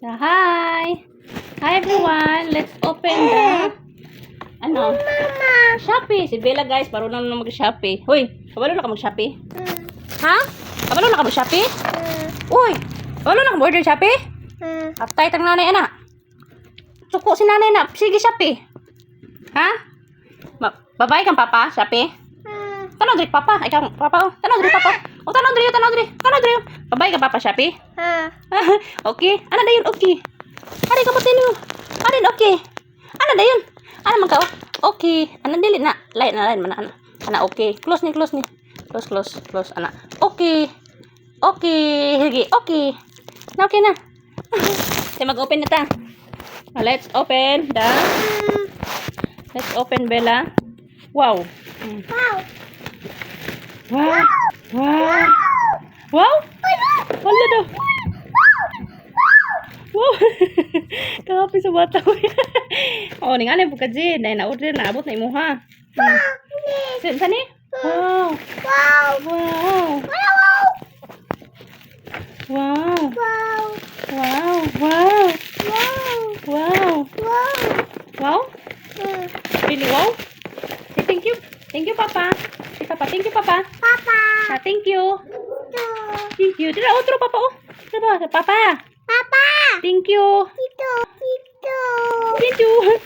Hi! Hi everyone! Let's open the Shopee. Si Bella guys, marunong na mag-Shopee. Hoy, kabalo na ka mag-Shopee? Ha? Kabalo na ka mag-Shopee? Uy, kabalo na ka mag-order Shopee? Aptay tang nanay anak. Suko si nanay na. Sige Shopee. Ha? Babay kang papa, Shopee? Tanong diri papa, ikaw papa. Tanong diri papa. O tanong diri. Babay ka papa Shopee? Okay. Ano dayon okay? Ano ka matino? Ano okay? Ano dayon? Ano man ka? Okay. Ano dili na? Lain man ana. Ana okay. Close ni. Close. Ana. Okay. Sige. Okay. Na okay na. Tay mag-open na ta. Let's open Bella. Wow. Wow. Wala daw. Wow. Kapi sa bata ko. Oh, ningali po ka Jin. Dahil na-order na. Abot na imo ha. Sani? Wow. Really wow? Say thank you. Thank you, Papa. Say Papa. Thank you, Papa. Thank you. Thank you. Tira, otro, Papa. Oh. Tira, Papa. Thank you. Thank you.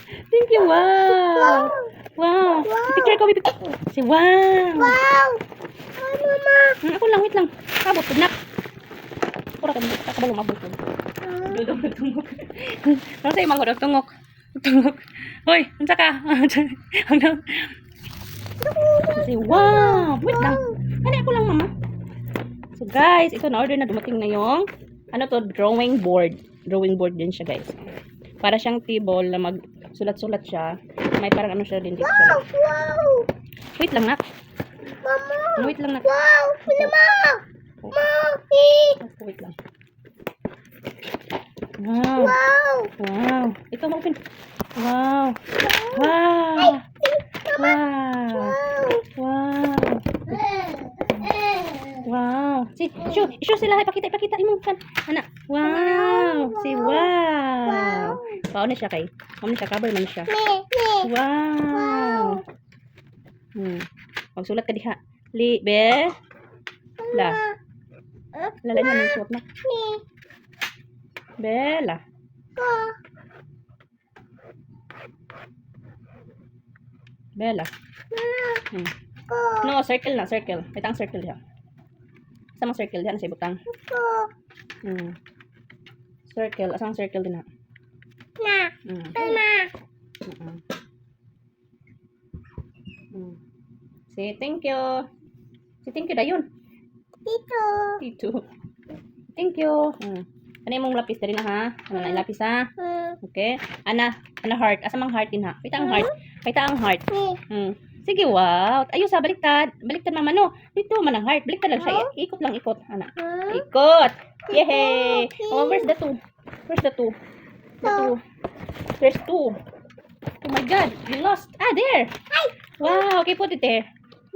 Wow. Picture ko. Say wow. Ako lang, wait lang. Kabot, na. Pura ka, kabalo mabot. Dudong. Ano sa'yo, mango, tungok. Hoy, unsa ka? Say wow. Wait lang. Ano ako lang, mama. So guys, ito na order na dumating na yung drawing board. Drawing board din siya, guys. Para siyang table na magsulat-sulat siya. May parang siya din dito. Wait lang, nak. Mama. Wait lang, nak. Wait lang. Wow. Ito ma-open. Wow. Si, show sila. Ipakita imong kan. Anak. Wow. Si wow. Paano siya kay? Paano siya cover man siya? Wow. Magsulat ka diha. Be. La. Lala niya ng suot na. Bella. No, circle. Itang circle diha. Sama circle diha na sa butang. Circle, asang circle din na. Say thank you. Say thank you dayon. Tito. Thank you. Ano yung lapis na rin ha? Ano na yung lapis ha? Okay. Ana heart. Asa mang heart din ha? Kita ang heart. Sige, wow. Ayun sa baliktad. Baliktad mama no. Dito man ang heart. Baliktad lang siya. Ikot. Ana. Ikot. Yay! Oh, where's the two? There's two. Oh my God. You lost. There. Wow. Okay, put it there.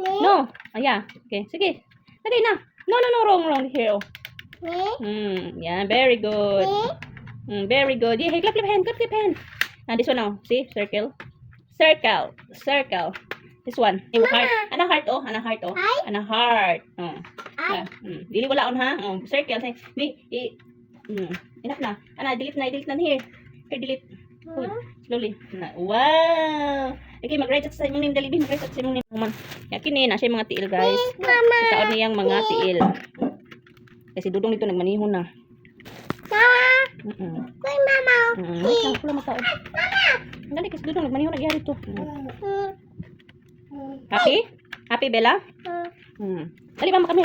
No. Yeah. Okay. Sige. Lagay na. No. Wrong. Here. Oh. Yeah, very good. Very good. Yeah, clap hand. This one now. See? Circle. This one. Heart. Anang heart. Yeah. Dili wala on ha. Circle. Enough na. Delete na here. Here, delete. Slowly. Wow. Okay, mag-write sa imong name dali. Mag-write sa imong name. Kini na siya mga tiil, guys. Itaon niyang mga tiil. Kasi dudong dito nagmanihon na. Mama. Wala mataon. Dali kasi dudong nagmanihon na gyari to. Happy Bella? Dali ba kami?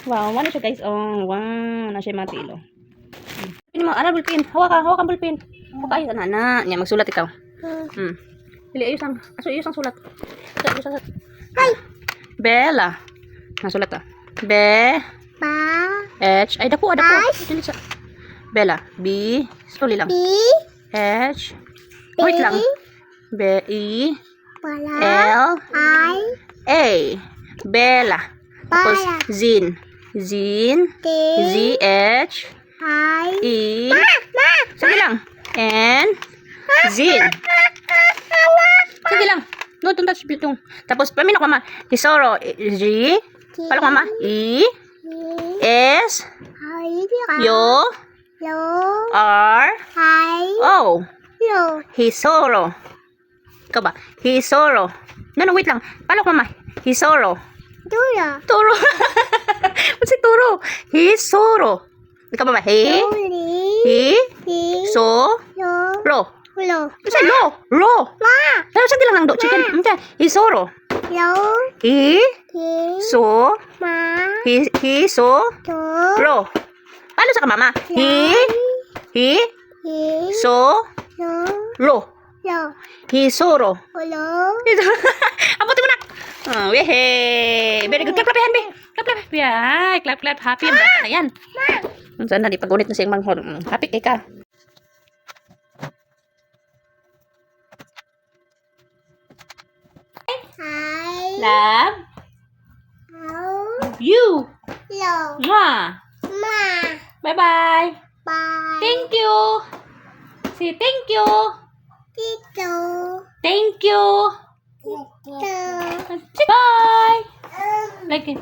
Wow, wala siya guys. Oh, wow, na siya mati ilo. Ini mo, bulpin. Hawak ang bulpin. Ay, ana. Nya magsulat ikaw. Dili ayos ang sulat. Hi. Bella. Nasulat ta. H. Ay, dako. Dili sa. Bella. B. Slowly lang. H. Wait lang. B. L. A. Bella. Tapos Zin. Z. H. E. Sige lang. And Zin. Sige lang. No, don't touch bitong. Tapos, paminok mama. Hisoro. G. Palok mama. E. S. Yo. R. O. Hisoro. Ikaw ba? Hisoro. No, wait lang. Palok mama. Hisoro. Turo. What's it turo? Hisoro. Ikaw ba? He. So. Ro. Kasi lo. Pero sa lang ng do chicken. Hisoro. So. So. Ro. Paano sa ka mama? So. Ro. Hisoro. Abutin mo na. Oh, wehe. Very good. Clap, clap, be. Clap, clap. Yeah, clap, clap. Happy ang bata. Ayan. Saan na, di pagunit na siyang manghod. Happy kay ka. Love you. Mwah. Bye-bye. Thank you. Say thank you. Thank you. Bye. Like it.